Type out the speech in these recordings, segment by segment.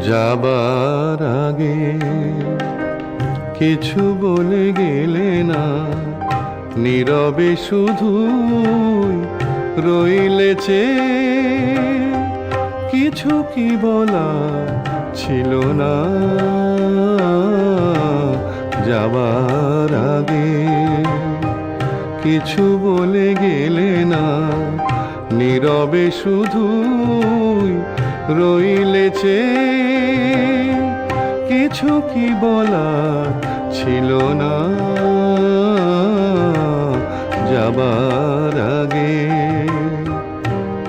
যাবার আগে কিছু বলে গেলে না, নীরবে শুধু রইলেছে। কিছু কি বলা ছিল না, যাবার আগে কিছু বলে গেলে না, নীরবে শুধু রইলেছে। কিছু কি বলার ছিল না, যাবার আগে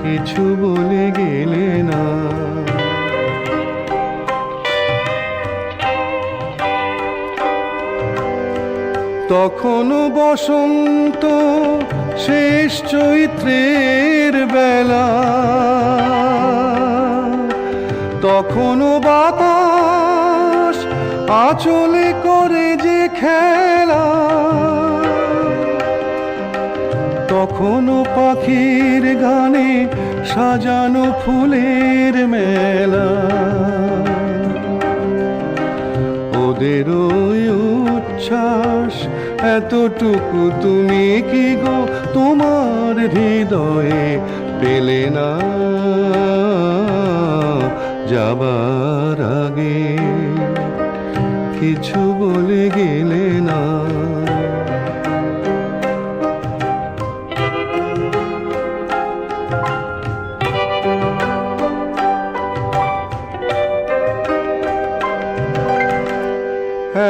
কিছু বলে গেলে না। তখনও বসন্ত শেষ চৈত্রের বেলা, তখনও বাতাস আঁচলে করে যে খেলা, তখনও পাখির গানে সাজানো ফুলের মেলা। ওদের ওই উচ্ছ্বাস এতটুকু তুমি কি গো তোমার হৃদয়ে পেলে না, যাবার আগে কিছু বলে গেলে না।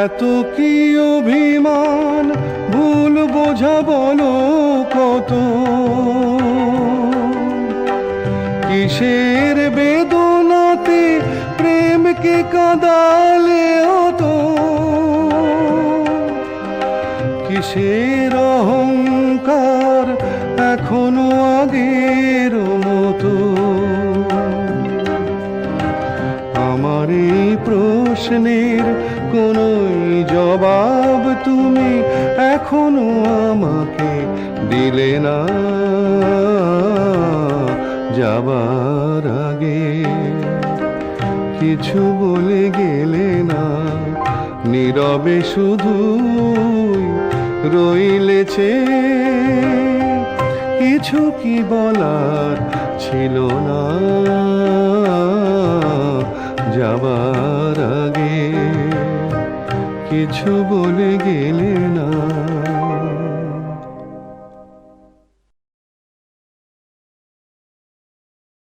এত কি অভিমান ভুল বোঝা বলো কত, কিসের বেদনাতে প্রেমকে কাঁদালে তো, কিসের অহংকার এখনো আগের মতো। আমার এই প্রশ্নের কোনোই জবাব তুমি এখনো আমাকে দিলে না, যাবার আগে কিছু বলে গেলে না, নীরবে শুধু রইলেছে। কিছু কি বলার ছিল না, যাবার আগে কিছু বলে গেলে না।